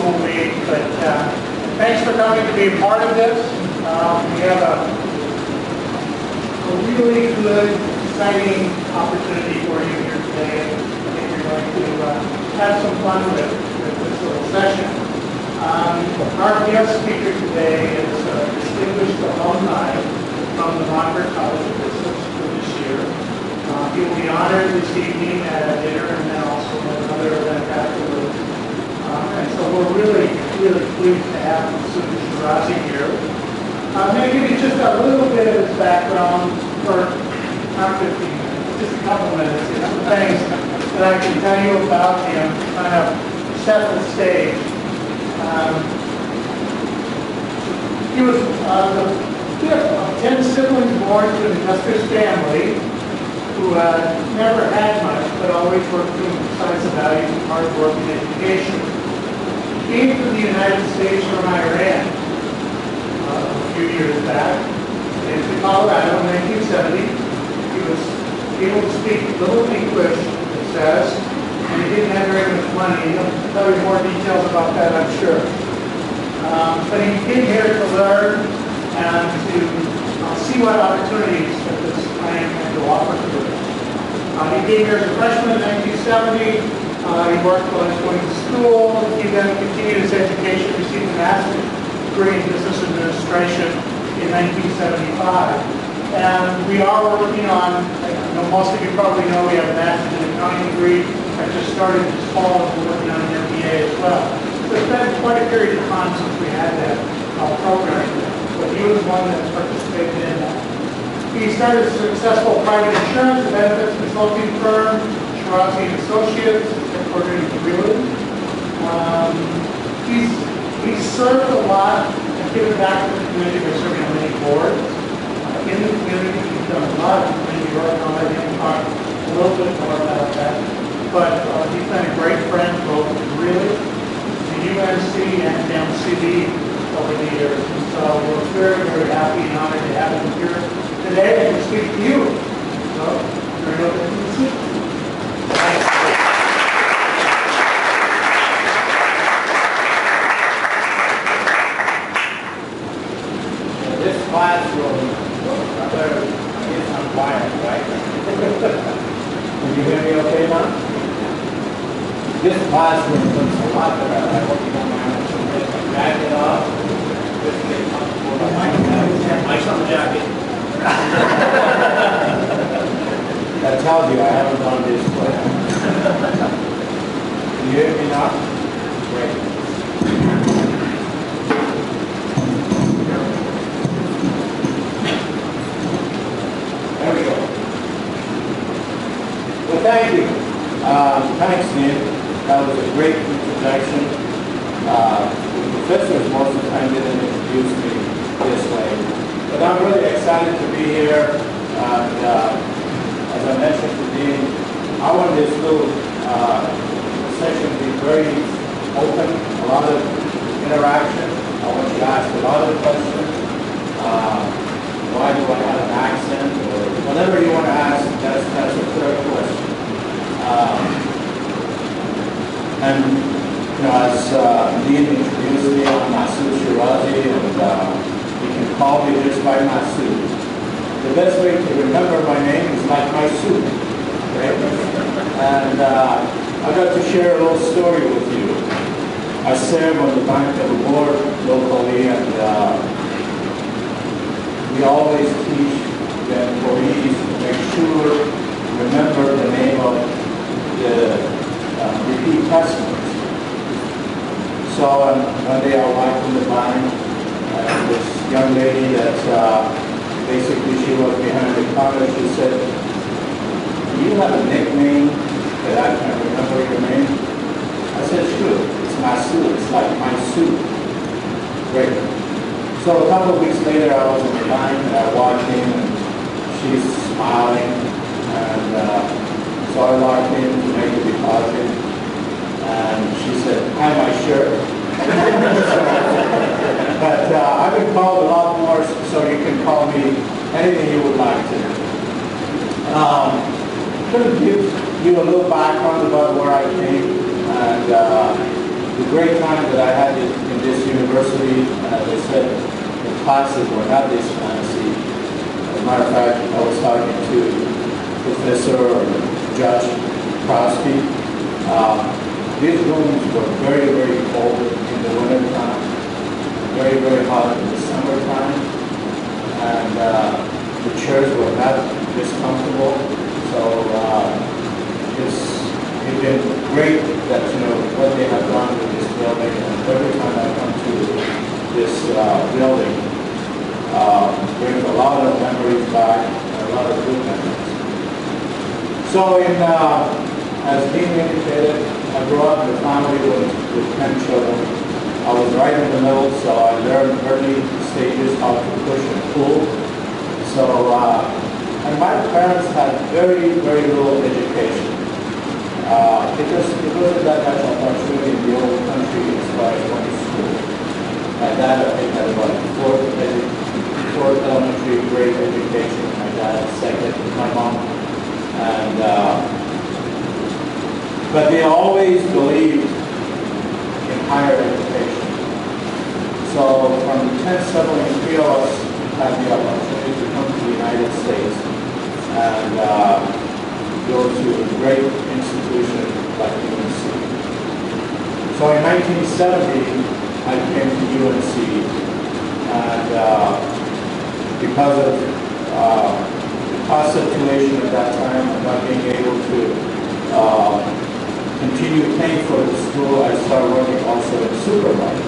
school week, but thanks for coming to be a part of this. We have a really good, exciting opportunity for you here today. I think you're going to have some fun with this little session. Our guest speaker today is a distinguished alumni from the Monfort College of Business for this year. He will be honored this evening at a dinner and then also at another event afterwards. And so we're really, really pleased to have Masoud Shirazi here. I'm going to give you just a little bit of his background for not 15 minutes, just a couple minutes. Some things that I can tell you about him, kind of set the stage. He was the fifth of 10 siblings born to an industrious family who never had much, but always worked to emphasize the values of hard work and education. He came to the United States from Iran a few years back, into Colorado in 1970. He was able to speak little English, it says, and he didn't have very much money. He'll tell you more details about that, I'm sure. But he came here to learn and to see what opportunities that this client had to offer to him. He came here as a freshman in 1970. He worked while he was going to school. He then continued his education, received a master's degree in business administration in 1975. And we are working on, most of you probably know, we have a master's in accounting degree that just started this fall, and we're working on an MBA as well. So it's been quite a period of time since we had that program, but he was one that participated in that. He started a successful private insurance and benefits consulting firm, Shirazi & Associates, headquartered in Greeley. He's served a lot and given back to the community by serving on many boards. In the community, he's done a lot of community work. I'll let him talk a little bit more about that. But he's been a great friend both to Greeley, to UNC, and MCD over the years. And so we're very, very happy and honored to have him here today and to speak to you. So, very well. This classroom, is on fire, right? Can you hear me okay now? This classroom looks a lot better. I hope you don't mind. Back it up. Just get comfortable. Mike's on the jacket. That tells you I haven't done this before. Can you hear me now? Great. There we go. Well, thank you. Thanks, Nick. That was a great introduction. The professors most of the time didn't introduce me this way. But I'm really excited to be here. And as I mentioned to Dean, I want this little session to be very open, a lot of interaction. I want you to ask a lot of questions. Why do I have an accent? Or whatever you want to ask, that's a fair question. And as Dean introduced me, I'm Masoud Shirazi, and you can call me just by Masoud. The best way to remember my name is like my suit, right? And I got to share a little story with you. I serve on the bank of the board locally, and we always teach the employees to make sure remember the name of the repeat customers. So one day I walked in the bank, this young lady that basically she was behind the counter, she said, "Do you have a nickname that I can remember your name?" I said, "Sure, it's Masoud, it's like my suit." Great. So a couple of weeks later I was in the bank and I walked in and she's smiling, and so I walked in to make a deposit and she said, "Hi, my shirt." But I've been called a lot more, so you can call me anything you would like to. I'm going to give you a little background about where I came, and the great time that I had in this university, as I said, the classes were not this fancy. As a matter of fact, I was talking to Professor Judge Crosby. These rooms were very, very cold in the winter time, very, very hot in the summertime, and the chairs were not this comfortable. So it's been great that, what they have done with this building, and every time I come to this building, brings a lot of memories back, and a lot of good memories. So as Dean indicated, I grew up in a family with 10 children. I was right in the middle, so I learned early stages how to push and pull. So, and my parents had very, very little education. It wasn't that much opportunity in the old country as far as going to school. My dad, I think, had about fourth elementary grade education. My dad second, my mom. And but they always believed in higher education. So from the 10 siblings, 3 of us had the opportunity to come to the United States and go to a great institution like UNC. So in 1970, I came to UNC, and because of the cost situation at that time, and not being able to continue paying for the school, I started working also in supermarket.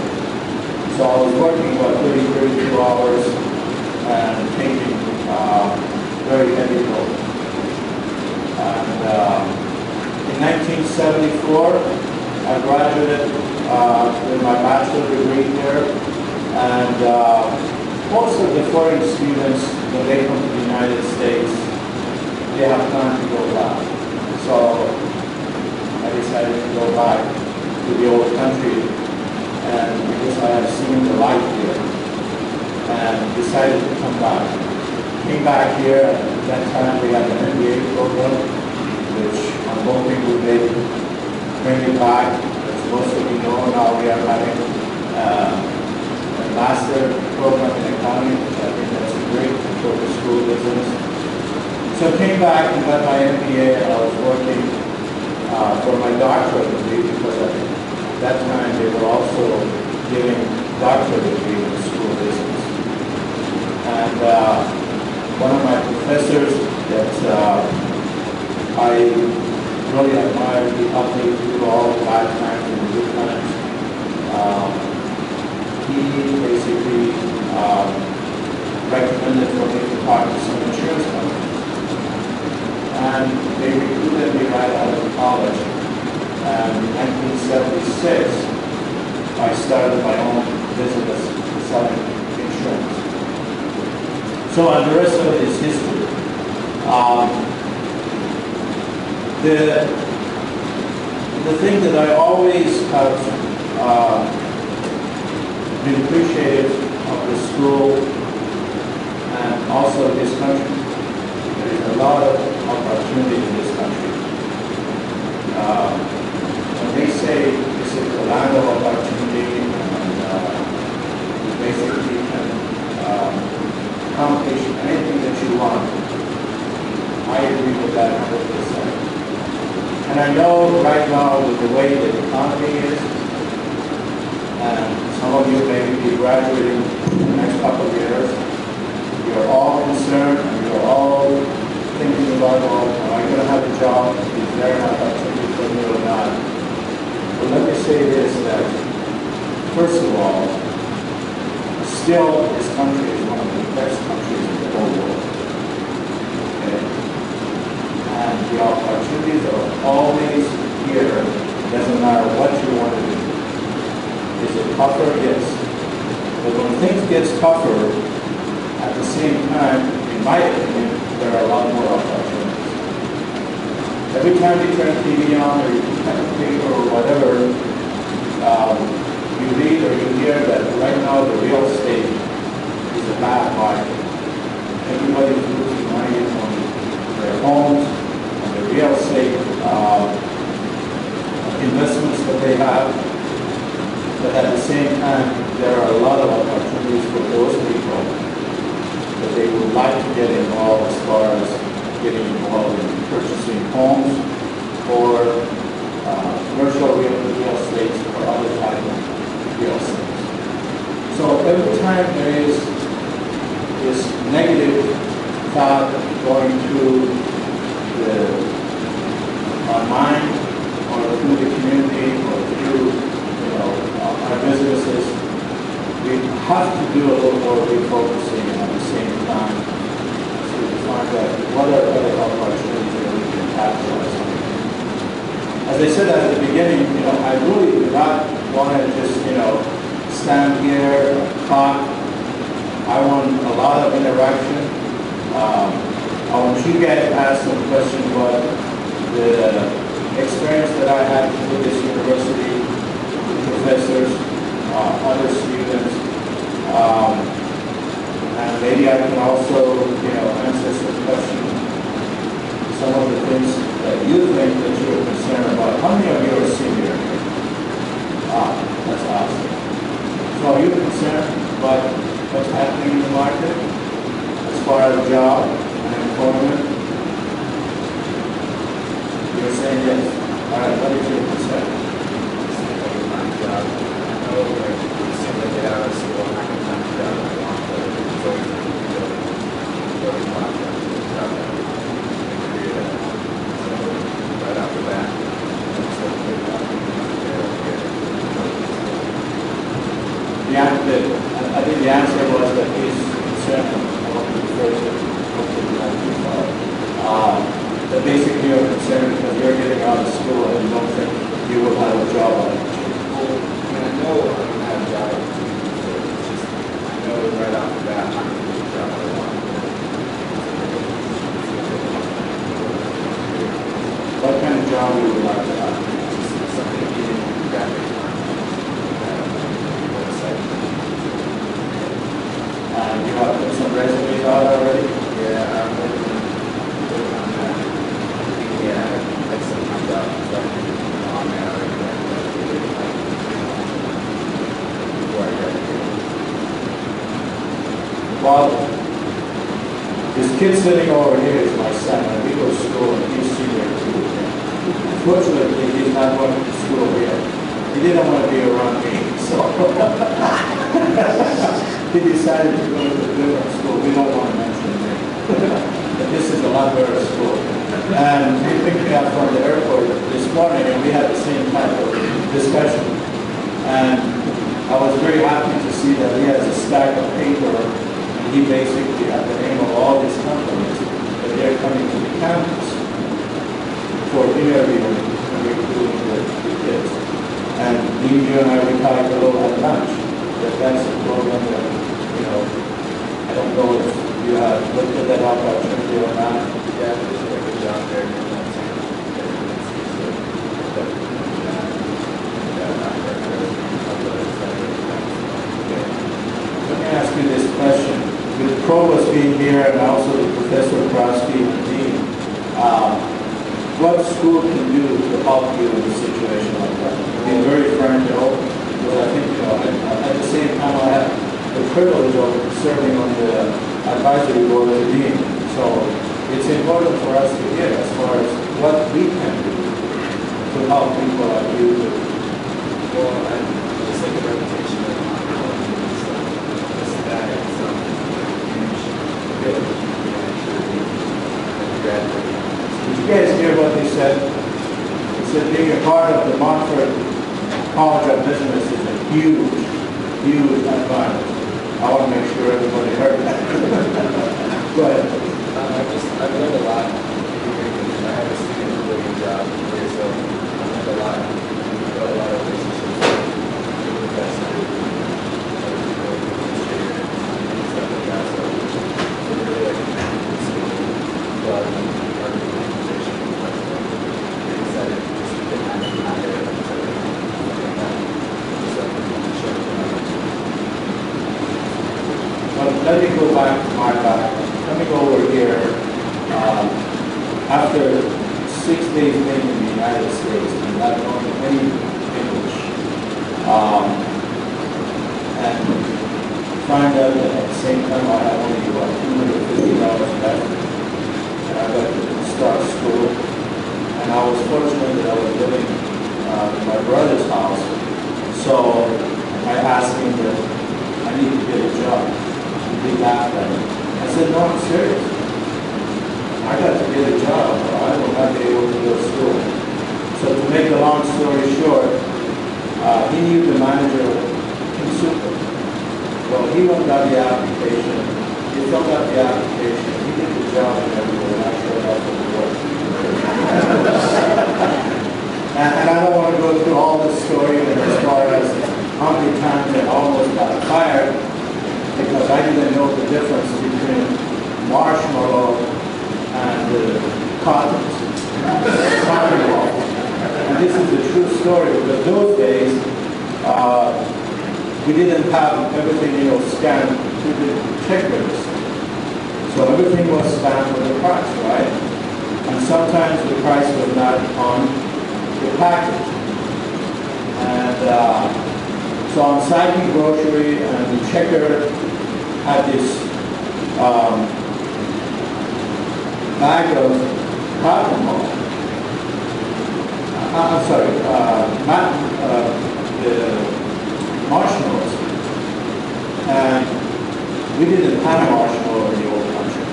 So I was working about 32 hours and taking very heavy load. And in 1974, I graduated with my bachelor degree here. And most of the foreign students, when they come to the United States, they have time to go back. So I decided to go back to the old country, and because I have seen the life here, and decided to come back. Came back here, and at that time we had an MBA program, which I'm hoping will bring it back. As most of you know, now we are having a master program in accounting, which I think that's great for the school business. So I came back and got my MBA, and I was working for my doctorate degree, because at that time they were also giving doctorate degree in school business. And one of my professors that I really admired, he helped me through all the bad times and the good times. He basically recommended for me to talk to some insurance companies. And they recruited me right out of college. And in 1976, I started my own business selling insurance. So, and the rest of it is history. The thing that I always have been appreciative of the school and also this country, there is a lot of opportunity in this country. When they say this is the land of opportunity, and you basically can accomplish anything that you want, I agree with that 100%. And I know right now with the way the economy is, and some of you may be graduating in the next couple of years, you're all concerned and you're all thinking about, well, am I going to have a job? Is there an opportunity for me or not? But let me say this, that first of all, still this country is one of the best countries in the whole world. Okay? And the opportunities are always here. It doesn't matter what you want to do. Is it tougher? Yes. But when things get tougher, at the same time, in my opinion, there are a lot more opportunities. Every time you turn TV on or you turn a paper or whatever, you read or you hear that right now the real estate is a bad market. Everybody's losing money on their homes, on the real estate investments that they have. same time, there are a lot of opportunities for those people that they would like to get involved as far as getting involved in purchasing homes or commercial real estate or other type of real estate. So every time there is this negative thought going through our mind or through the community or through our businesses, we have to do a little more refocusing at the same time to find out what are other opportunities that we can capitalize on. As I said at the beginning, I really do not want to just, stand here and talk. I want a lot of interaction. I want you guys to ask some questions about the experience that I had with this university, professors, other students, and maybe I can also, answer some questions. Some of the things that you think that you're concerned about. How many of you are senior here? That's awesome. So are you concerned about what's happening in the market as far as job and employment? You're saying yes. All right, what is your concern? I think the answer was that he's concerned about the first that basically you're concerned because you're getting out of school and you don't think you will have a job on it. Well, I know I'm going to have a job. It's just, I know right off the bat I'm going to get a job I want. What kind of job would you like to have? Something in graphic You have put some resumes out already? Yeah, I'm working on that. Yeah, that's some kind of job on there already. Before I graduate. Well, this kid sitting over here is my son, and we go to school, and he's senior too. Unfortunately, he's not going to school yet. He didn't want to be around me, so he decided to go to a different school. We don't want to mention the name. But this is a lot better school. And he picked me up from the airport this morning, and we had the same type of discussion. And I was very happy to see that he has a stack of paper, and he basically had the name of all these companies that they're coming to the campus for interviewing and recruiting the kids. And you and I, we talked a little at lunch, that's a program that, I don't know if you have looked at that opportunity or not. Yeah, there's a good job there. Let me ask you this question. With the provost being here and also the Professor Krosky and the dean, what school can do to help you in a situation like that? Being very frank and open, because I think, at the same time I have the privilege of serving on the advisory board of the dean. So it's important for us to hear as far as what we can do to help people like you. Well, I just like a reputation of this and that, and some huge ability to actually graduate. Did you guys hear what they said? They said being a part of the Monfort College of Business is a huge, huge advantage. I want to make sure everybody heard that. Go ahead. I've learned a lot. I have a student living job here, so I've learned a lot. I've got a lot of relationships with professors, other people, administrators, and stuff like that. So it's really like a good school. But our organization was pretty excited to just get my name out there and stuff like that. So Well, let me go back to my background. Let me go over here. After 6 days living in the United States and not knowing any English, find out that at the same time I had only about $250 left, and I got to start school. And I was fortunate that I was living in my brother's house, so I asked him that I need to get a job. He laughed at me. I said, no, I'm serious. I got to get a job, or I will not be able to go to school. So to make a long story short, he knew the manager in Super. Well, he went out the application, he filled out the application, he did the job and everything, and I showed up for the work. And I don't want to go through all the story as far as how many times I almost got fired because I didn't know the difference between marshmallow and cotton balls. And this is the true story because those days we didn't have everything, scanned through the check register. So everything was stamped with the price, right? And sometimes the price was not on the package. And so I'm signing grocery, and the checker had this bag of cotton balls. I'm sorry, the marshmallows. And we didn't have marshmallow in the old country,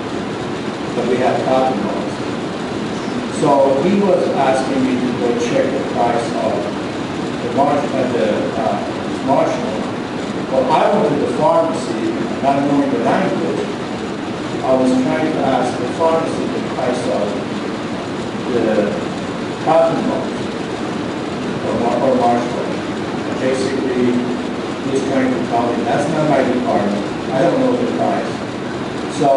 but we had cotton balls. So he was asking me to go check the price of the marshmallow. Well, I went to the pharmacy, not knowing the language. I was trying to ask the pharmacy the price of the cotton balls or marshmallow. Basically, he's trying to tell me that's not my department. I don't know the price. So,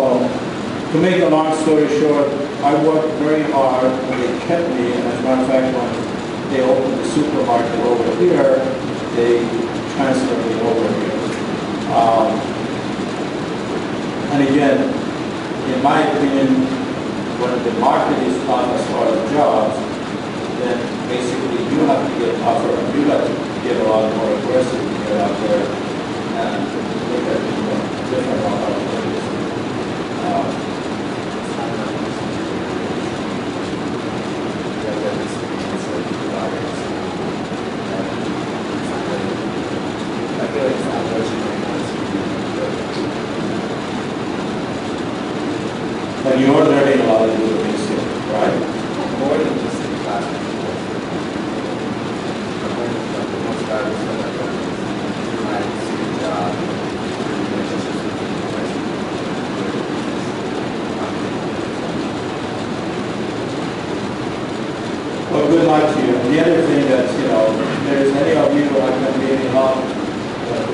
to make a long story short, I worked very hard and they kept me. And as a matter of fact, when they opened the supermarket over here, they transferred me over here. And again, in my opinion, when the market is tough as far as jobs, then basically you have to get tougher and you have to get a lot more aggressive to get out there and look at different opportunities. I feel like it's not what you But you're learning a lot of new things here, right? more than just in classroom. Most guys are like you might see a job, relationships with Well, good luck to you. And the other thing that, if there's any of you who are going to be any help,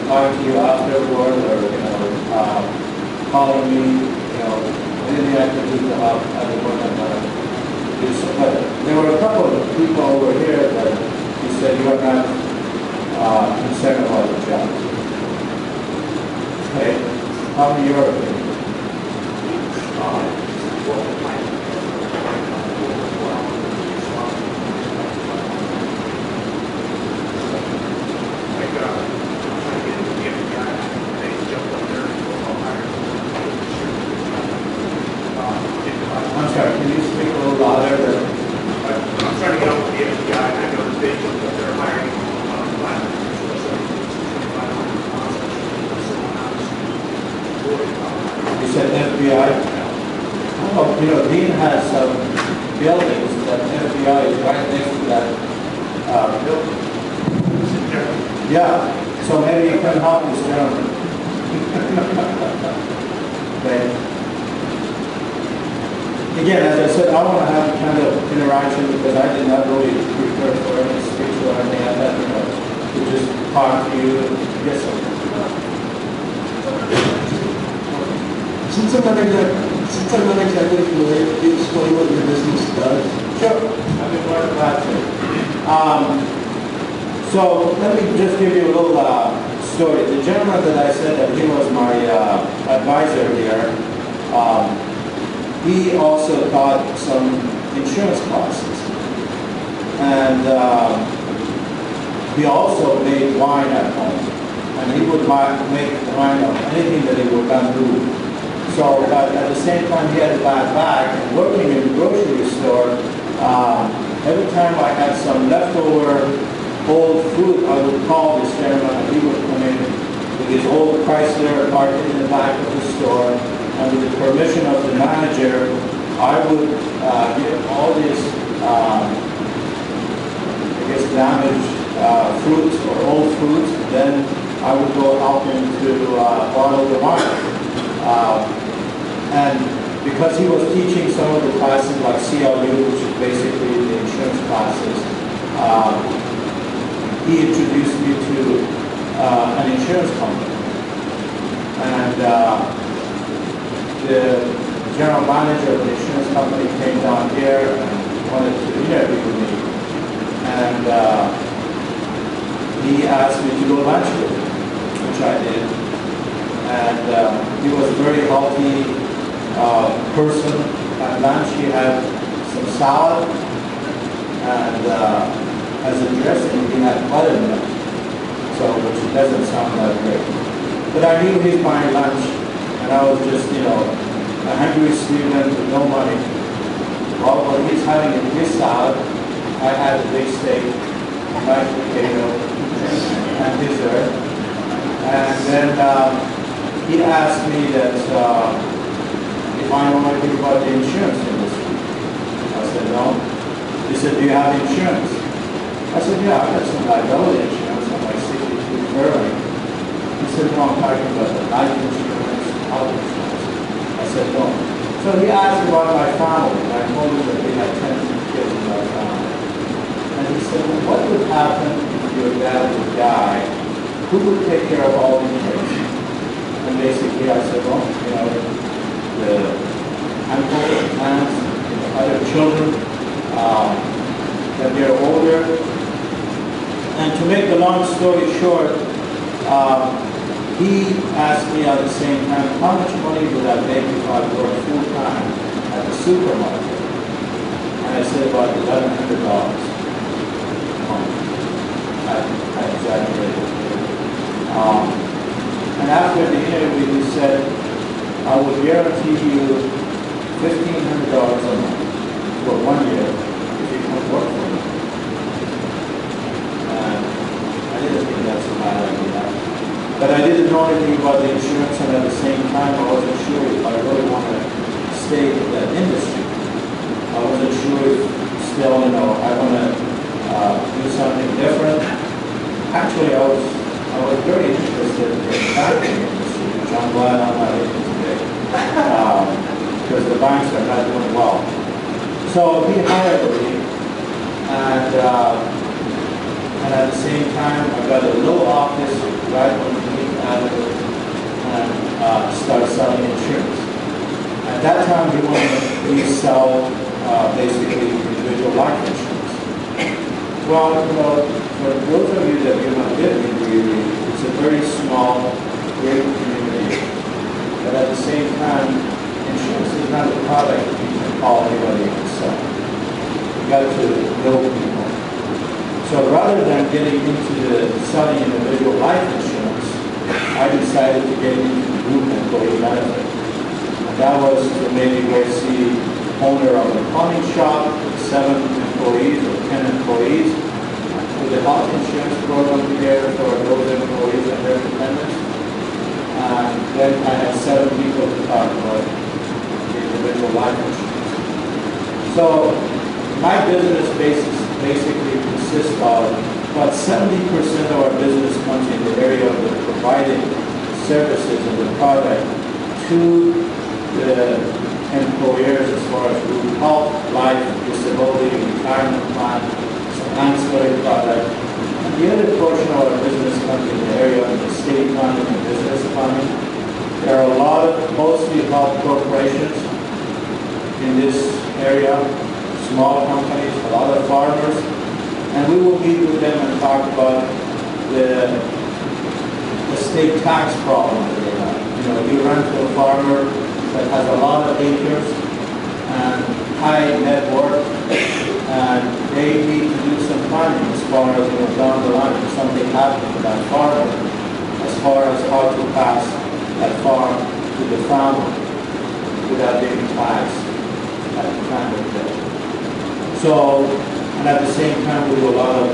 talk to you afterward or, calling me, anything I can do to help, I would want to do so. But there were a couple of people over here that you said you are not concerned about the job. Okay? Tell me your opinion. I'm sorry, can you speak a little louder? I'm trying to get on with the FBI, and I know that they're hiring You said FBI? Oh, Dean has some buildings that FBI is right next to that building. Yeah, so maybe you can help this gentleman. Okay. Again, as I said, I want to have a kind of interaction because I did not really prepare for any speech or anything like that, to just talk to you and get something. Since I'm not exactly familiar, can you explain what your business does? Sure, I've been more than glad to. So let me just give you a little story. The gentleman that I said that he was my advisor here, he also taught some insurance classes. And he also made wine at home. and he would make the mind of anything that he would not do. So, but at the same time, he had a bad back, and working in the grocery store, every time I had some leftover old food, I would call this gentleman, and he would come in with his old Chrysler parked in the back of the store, and with the permission of the manager, I would get all these, damaged fruits or old fruits, and then I would go help him to bottle the wine. And because he was teaching some of the classes like CLU, which is basically the insurance classes, he introduced me to an insurance company. And the general manager of the insurance company came down here and wanted to interview me. And he asked me to go lunch with him, which I did. And he was a very healthy person. At lunch he had some salad, and as a dressing he had buttermilk, so which doesn't sound that great. But I knew he's buying lunch, and I was just, a hungry student with no money. Well, when he's having his salad, I had a big steak, mashed potato, and dessert. And then he asked me that if I know anything about the insurance industry. I said, no. He said, do you have insurance? I said, yeah, I got some liability insurance on my 62 Curling. He said, no, I'm talking about the life insurance, health insurance. I said, no. So he asked about my family, and I told him that we had 10 kids in our family. And he said, well, what would happen if your dad would die? Who would take care of all the kids? And basically I said, well, the uncle, aunts, other children, that they're older. And to make the long story short, he asked me at the same time, how much money would I make if I worked full-time at the supermarket? And I said about $1,100. I exaggerated. And after the interview, he said, I will guarantee you $1,500 a month for 1 year if you come work for me. And I didn't think that's a bad idea. But I didn't know anything about the insurance, and at the same time, I wasn't sure if I really want to stay in that industry. I wasn't sure if still, I want to do something different. Actually, I was very interested in the banking industry, which I'm glad I'm not in today, because the banks are not doing well. So he hired me, and at the same time, I got a little office right on the Avenue and started selling insurance. At that time, we wanted to sell basically individual life insurance. Well, for those of you that do not live in Greeley, it's a very small, great community. But at the same time, insurance is not a product you can call anybody and sell. You got to know people. So rather than getting into the selling individual life insurance, I decided to get into the group employee benefit. And that was to maybe go see the owner of a plumbing shop with 7 employees or 10 employees, with the health insurance program here for those employees and their dependents. And then I had 7 people to talk about the individual life insurance. So my business basically consists of about 70% of our business comes in the area of providing services and the product to the employers as far as group health, life, disability, retirement plan, some ancillary product. And the other portion of our business comes in the area of the state economy and business economy. There are a lot of mostly health corporations in this area, small companies, a lot of farmers, and we will meet with them and talk about the state tax problem that they have. You run to a farmer that has a lot of acres and high net worth, and they need to do some planning as far as down the line if something happens to that farmer. As far as how to pass that farm to the family without being taxed at the time of death. So, and at the same time, we do a lot of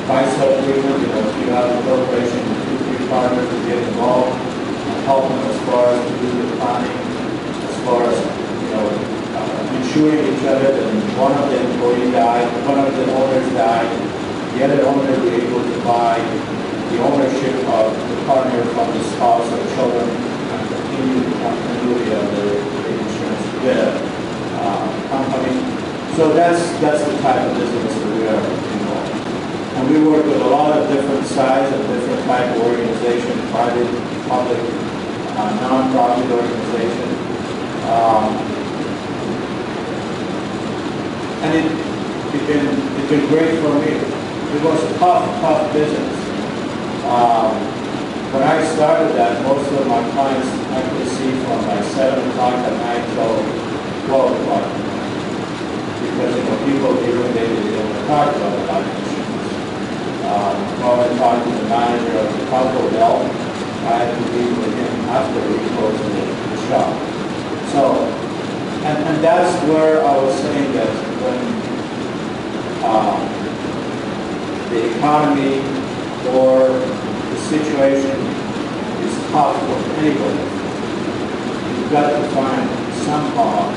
buy-sell agreement. If you have a corporation with 2-3 partners to get involved and help them as far as to do the planning, as far as insuring each other that one of the employees died, one of the owners died, the other owner will be able to buy the ownership of the partner from the spouse or children and continue the continuity of the insurance company. So that's the type of business that we are involved in. And we work with a lot of different size and different type of organization, private, public, non-profit organization. And it's been great for me. It was a tough business. When I started that, most of my clients I could see from like 7 o'clock at night till 12 o'clock at night. Because people during the day they don't talk about life insurance. When I talked to the manager of the Taco Bell, I had to leave with him after we closed the shop. So, and that's where I was saying that when the economy or the situation is tough for anybody, you've got to find somehow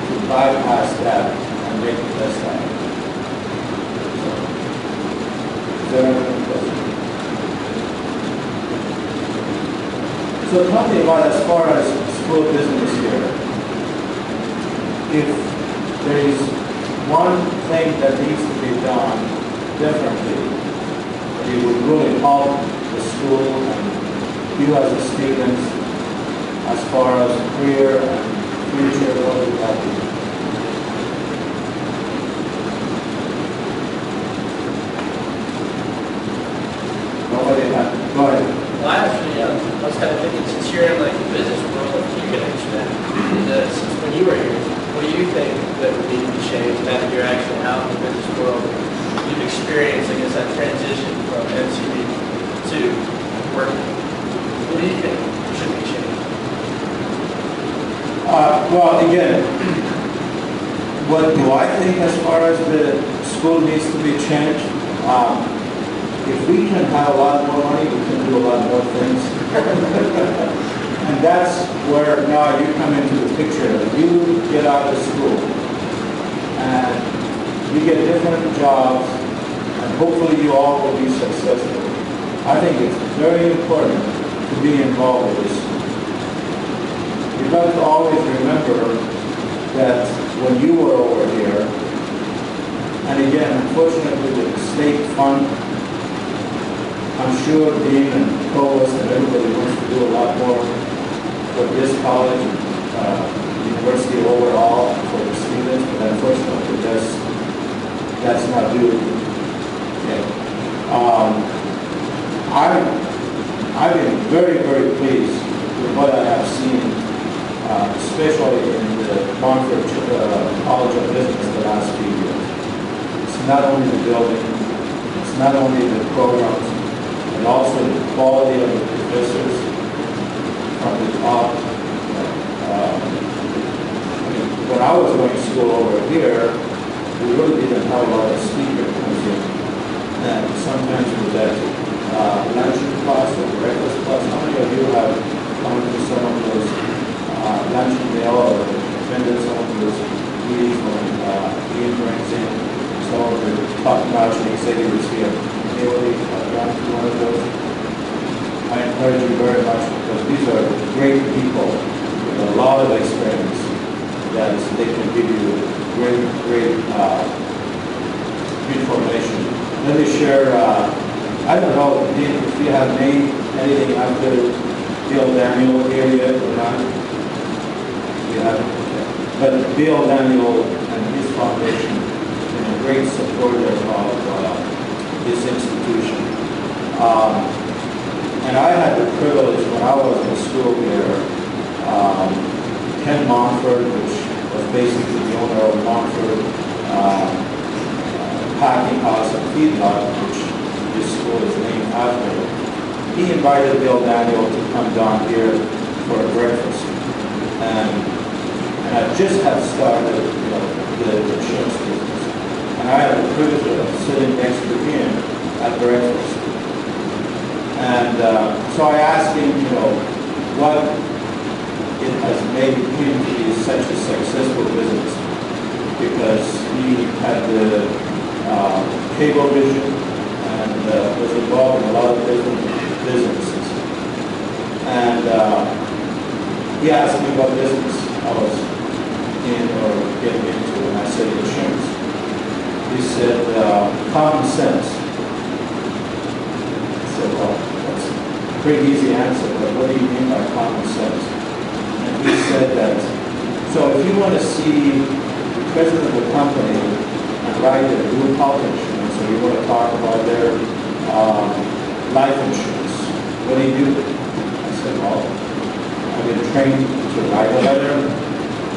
to bypass that and make the best out of it. So, is there any question? So talking about as far as school business here, if there is one thing that needs to be done differently, it would really help the school and you as a student as far as career and future, what would that be? Nobody had. Go ahead. Well, actually, I was kind of thinking, since you're in like the business world, if you can answer that, since when you were here, what do you think that would need to be changed now that you're actually out in the business world? You've experienced, I guess, that transition from MCB to working. What do you think should be changed? Well, again, what do I think as far as the school needs to be changed? If we can have a lot more money, we can do a lot more things. And that's where now you come into the picture. You get out of school and you get different jobs and hopefully you all will be successful. I think it's very important to be involved with this. You've got to always remember that when you were over here, and again, unfortunately with the state fund, I'm sure Dean and Provost and everybody wants to do a lot more for this college, university overall for the students, but unfortunately that's not due. Okay. I've been very, very pleased with what I have seen, especially in the Monfort College of Business the last few years. It's not only the building, it's not only the programs, and also the quality of the professors from the top. When I was going to school over here, we really didn't have a lot of speaker comes in. And sometimes it was at luncheon class or breakfast class. How many of you have come to some of those luncheon meal or attended some of those meetings when Ian brings in some of the top-notch executives here? Anybody gone to one of those? I encourage you very much because these are great people with a lot of experience that they can give you great information. Let me share, I don't know if you have named anything after Bill Daniel here yet or not. You haven't? Okay. But Bill Daniel and his foundation has been a great supporter of this institution. And I had the privilege when I was in school here, Ken Monfort, which was basically the owner of Monfort Packing House and Feedlot, which this school is named after. he invited Bill Daniel to come down here for a breakfast. And I just had started, the insurance business. And I had the privilege of sitting next to him at breakfast. And so I asked him, what it has made him be such a successful business. Because he had the cable vision and was involved in a lot of different businesses. And he asked me what business I was in or getting into, and I said insurance. He said, common sense. I said, well, that's a pretty easy answer, but what do you mean by common sense? And he said that, so if you want to see the president of the company and write a group health insurance, or you want to talk about their life insurance, what do you do? I said, well, I've been trained to write a letter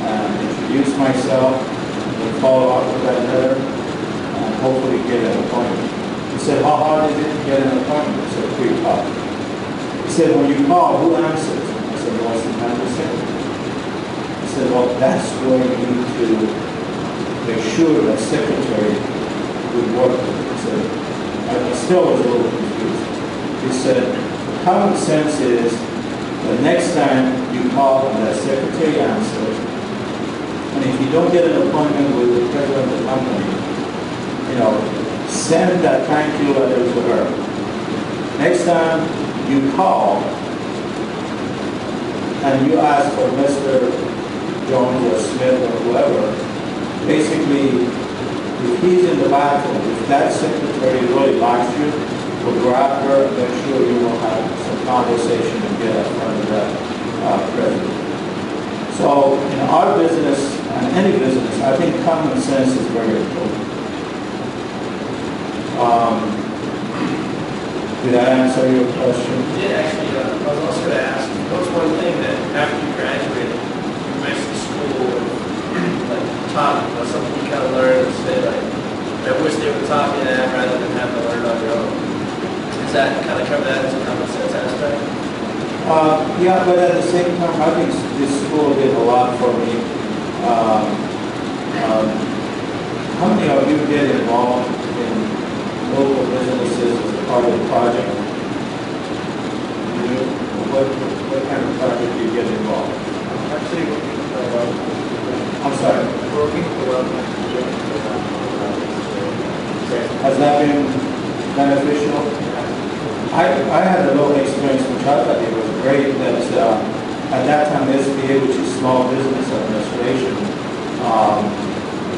and introduce myself and follow up with that letter and hopefully get an appointment. He said, how hard is it to get an appointment? I said, pretty tough. He said, when you call, who answers? I said, well, sometimes the secretary. He said, well, that's where you need to make sure that secretary would work. He said, I still was a little confused. He said, common sense is the next time you call and that secretary answers, and if you don't get an appointment with the president of the company, send that thank you letter to her. Next time you call and you ask for Mr. Jones or Smith or whoever, basically, if he's in the bathroom, if that secretary really likes you, we'll grab her and make sure you will have some conversation and get in front of that president. So in our business, and any business, I think common sense is very important. Did I answer your question? You did actually. I was also going to ask, what's one thing that after you graduated, you went to school taught, something you kind of learned and say, I wish they would have taught me that rather than having to learn on your own? Does that kind of cover that as a common sense aspect? Yeah, but at the same time, I think this school did a lot for me. How many of you get involved in local businesses as a part of the project? What kind of project do you get involved? Actually, I'm sorry. working for Has that been beneficial? I had a little experience which I thought it was great that at that time SBA, which is Small Business Administration,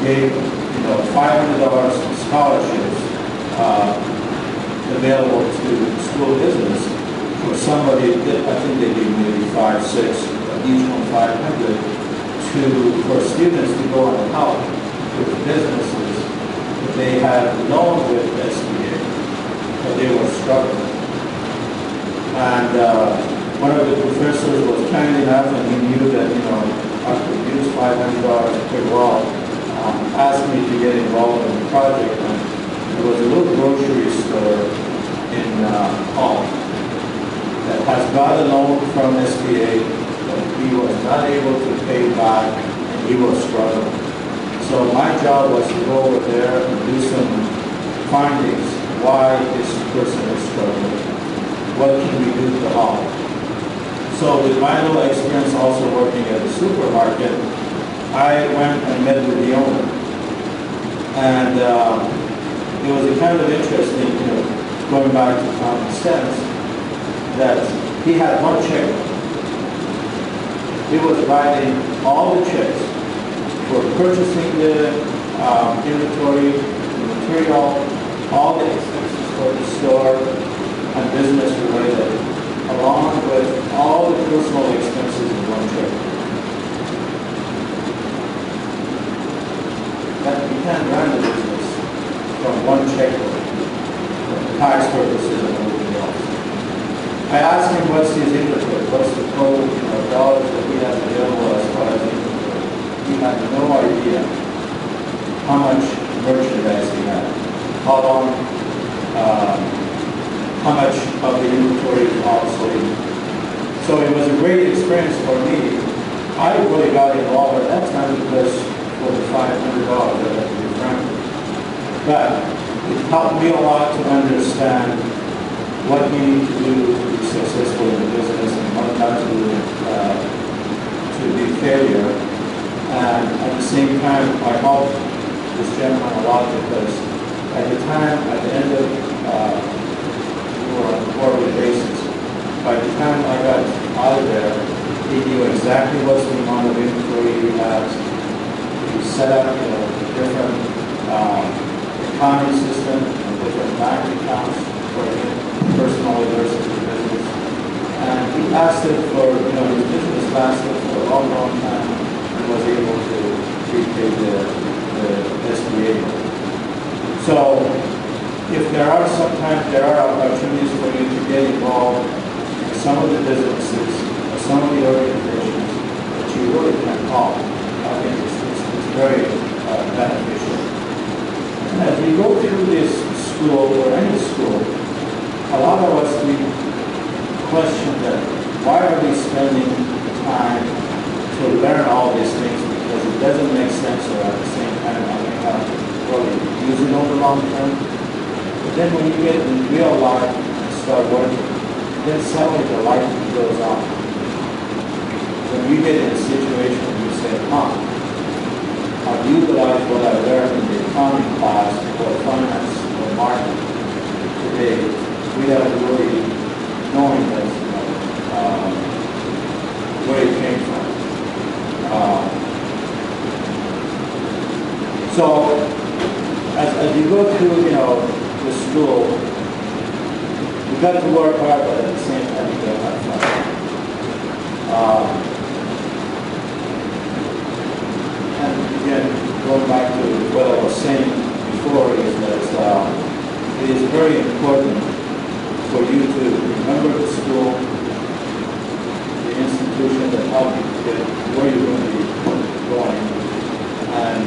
gave $500 scholarships available to school business for somebody that I think they gave maybe 5, 6, each one 500 for students to go and help with businesses that they had loaned with SBA, but they were struggling. And one of the professors was kind enough, and he knew that I could use $500 per wall, asked me to get involved in the project. And there was a little grocery store in Hall that has got a loan from SBA, but he was not able to pay back, and he was struggling. So my job was to go over there and do some findings why this person is struggling. What can we do to help? So with my little experience also working at the supermarket, I went and met with the owner. And it was a kind of interesting, going back to common sense, that he had one checkbook. He was writing all the checks for purchasing the inventory, the material, all the expenses for the store, and business related, along with all the personal expenses in one check. That you can't run the business from one checkbook, for tax purposes and everything else. I asked him what's his inventory, what's the total dollars that he has available as far as inventory. He had no idea how much merchandise he had, how long, how much of the inventory So it was a great experience for me. I really got involved at that time because for the $500 that I could frank. But it helped me a lot to understand what you need to do to be successful in the business and what not to be failure. And at the same time, I helped this gentleman a lot because at the time, at the end of, we were on a quarterly basis. By the time I got out of there, he knew exactly what's the amount of inventory he has. He set up, different accounting system and different bank accounts for him personally versus the business. And he lasted for, his business lasted for a long, long time and was able to repay the SBA. So if there are opportunities for you to get involved in some of the businesses or some of the organizations that you really can help, I think it's very beneficial. And as we go through this school or any school, a lot of us, we question that why are we spending time to learn all these things, because it doesn't make sense, or at the same time I may have to really use it over the long term. But then when you get in real life and start working, then suddenly the light goes on. When you get in a situation where you say, I've utilized what I learned in the accounting class or finance or marketing today without really knowing that, where it came from. So as you go through, the school, you got to work hard, but at the same time you got to have fun. And again, going back to what I was saying before, is that it is very important for you to remember the school, the institution that helped you to get where you're going to be going, and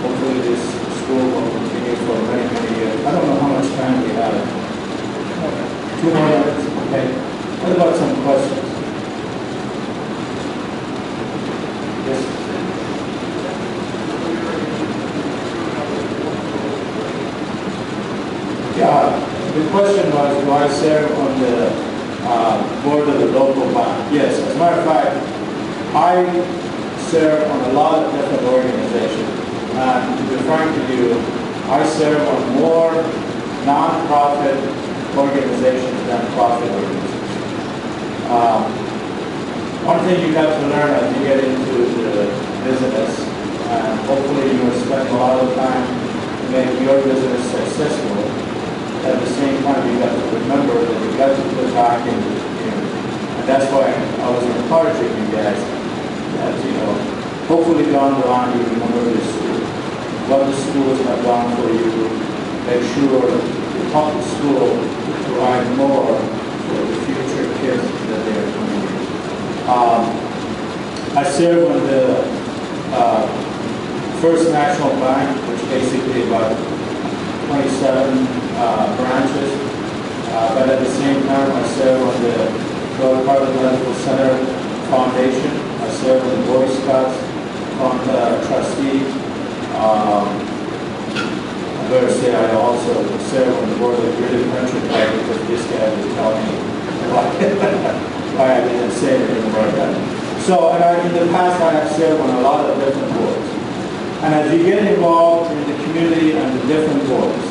hopefully this school will continue for many, many years. I don't know how much time we have. 2 more minutes, okay. What about some questions? Yes. Yeah, the question was, do I serve on the board of the local bank? Yes, as a matter of fact, I serve on a lot of different organizations. And to be frank with you, I serve on more non-profit organizations than profit organizations. One thing you got to learn as you get into the business, and hopefully you will spend a lot of time to make your business successful. At the same time, you got to remember that you got to put back in the community. And that's why I was encouraging you guys that, hopefully down the line you remember this school, what the schools have done for you. Make sure you help the school to provide more for the future kids that they are coming in. I serve on the First National Bank, which basically about 27 branches, but at the same time I serve on the North Carolina Medical Center Foundation. I serve on the Boy Scouts trustee. I better say I also serve on the board of the Greater Country Club, because this guy was telling me why I didn't say anything about that. So, in the past I have served on a lot of different boards. And as you get involved in the community and the different boards,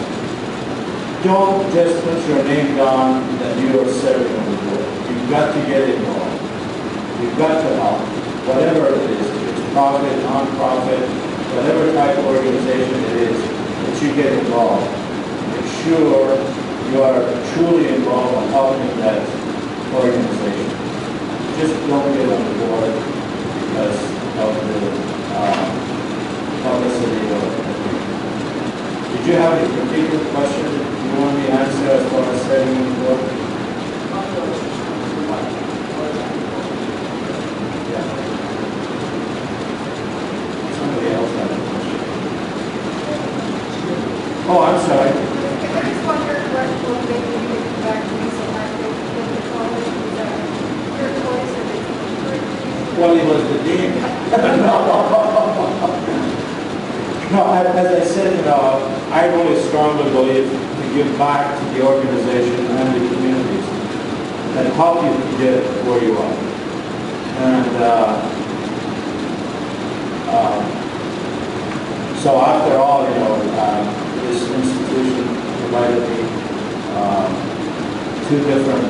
don't just put your name down that you are serving on the board. You've got to get involved. You've got to help, whatever it is. If it's profit, non-profit, whatever type of organization it is, that you get involved. Make sure you are truly involved in helping that organization. Just don't get on the board because of the publicity or anything. Did you have any particular question you want me to answer as far as setting on the board? Yeah. Somebody else had a question. Oh, I'm sorry. I just wondered what will make you get back to me so I could Well, he was the dean. No, as I said, I really strongly believe to give back to the organization and the communities that help you to get where you are. And so after all, this institution provided me 2 different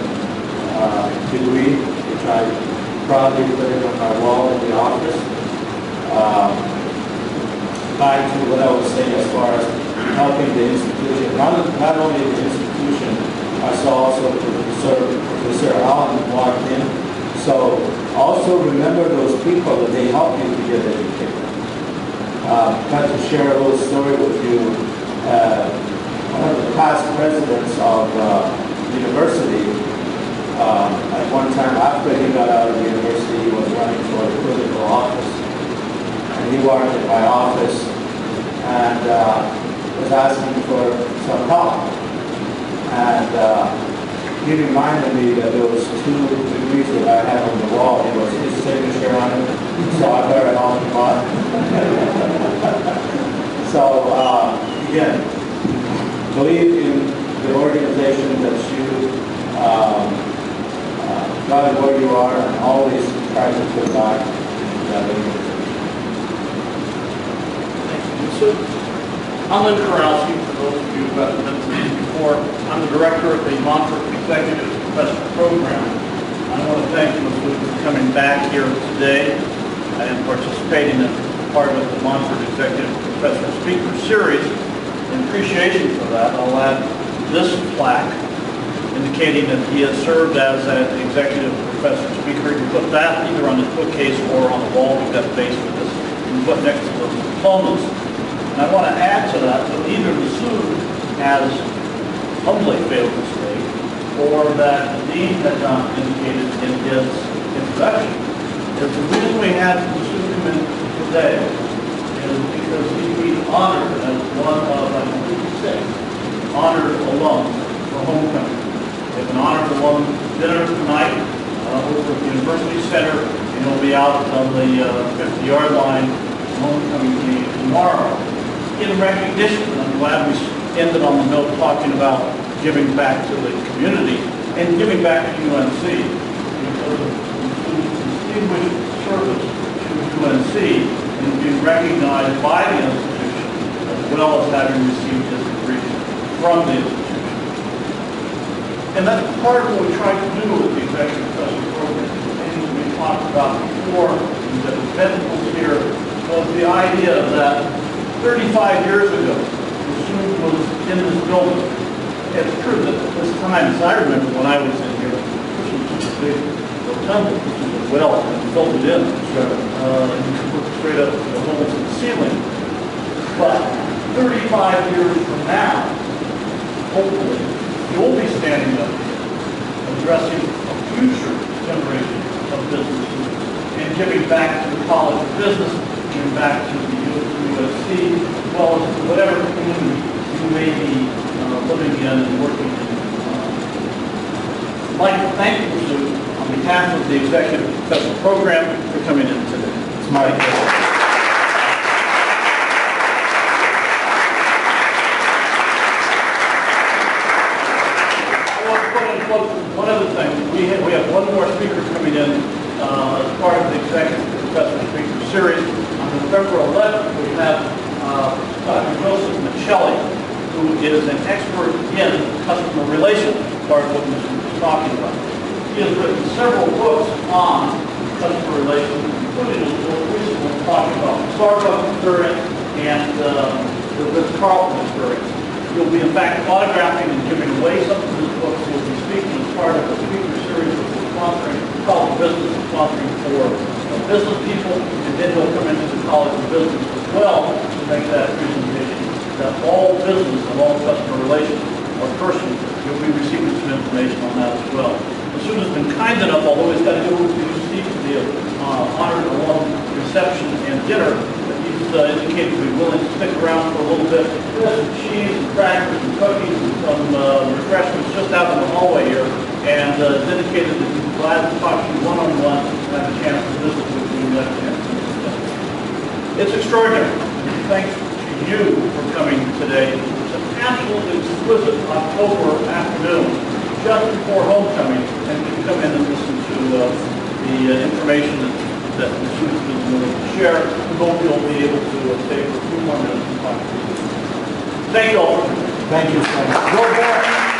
degrees, which I proudly put it on my wall in the office. Back to what I was saying as far as helping the institution, not only the institution, I saw also Professor Allen walked in. So also remember those people that they help you to get educated. Got to share a little story with you. One of the past presidents of university, at one time after he got out of the university, he was running for a political office. And he walked in my office and was asking for some help. And he reminded me that there was 2 degrees that I had on the wall. It was his signature on it, so I better help him out. So again, believe in the organization that you got where you are, and always try to put back in that organization. So, I'm Lynn Karowski, for those of you who haven't been to me before. I'm the director of the Monfort Executive Professor Program. I want to thank you for coming back here today and participating as part of the Monfort Executive Professor Speaker Series. In appreciation for that, I'll add this plaque indicating that he has served as an executive professor speaker. You can put that either on the bookcase or on the wall. We've got a base for this. You can put next to those diplomas. And I want to add to that either Masoud has humbly failed to state, or that the dean had not indicated in his introduction, that the reason we had Masoud come in today is because he's being honored as one of, I believe, 6 honored alums for homecoming. We have an honored alum dinner tonight over at the University Center, and he'll be out on the 50-yard line homecoming game tomorrow. In recognition, and I'm glad we ended on the note talking about giving back to the community and giving back to UNC because of distinguished service to UNC and being recognized by the institution as well as having received his degree from the institution. And that's part of what we tried to do with the executive professor program. Things we talked about before that was vegetables here was the idea that 35 years ago, Masoud was in this building. It's true that at this time, as I remember when I was in here, this was just a big rotunda, this was a well, and filled it in. And you could look straight up to the holes in the ceiling. But 35 years from now, hopefully, you'll be standing up addressing a future generation of businesses and giving back to the College of Business, giving back to the USC, as well as to whatever community you may be living in and working in. I'd like to thank you, Masoud, on behalf of the Executive Professor Program for coming in today. It's my pleasure. One other thing, we have one more speaker coming in as part of the Executive Professor Speaker Series. On November 11th, we have Dr. Joseph Michelli, who is an expert in customer relations, part of what Mr. was talking about. He has written several books on customer relations, including his most recent one talking about the Starbucks experience and the Ritz-Carlton experience. He'll be, in fact, autographing and giving away some of his books. He'll be speaking as part of a speaker series that we're sponsoring, College of Business is sponsoring for business people, and then he'll come into the College of Business as well to make that presentation that all business and all customer relations are personal. You'll be receiving some information on that as well. Masoud has been kind enough, although he's got to go to the UC to be honored alum reception and dinner, indicated to be willing to stick around for a little bit. There's some cheese and crackers and cookies and some refreshments just out in the hallway here, and indicated that he's glad to talk to you one-on-one and have a chance to visit with It's extraordinary. Thanks to you for coming today. It's an absolutely exquisite October afternoon, just before homecoming, and we can come in and listen to the information that Masoud has been willing to share. We hope you'll be able to stay for a few more minutes and talk. Thank you all. Thank you, Frank. Go back.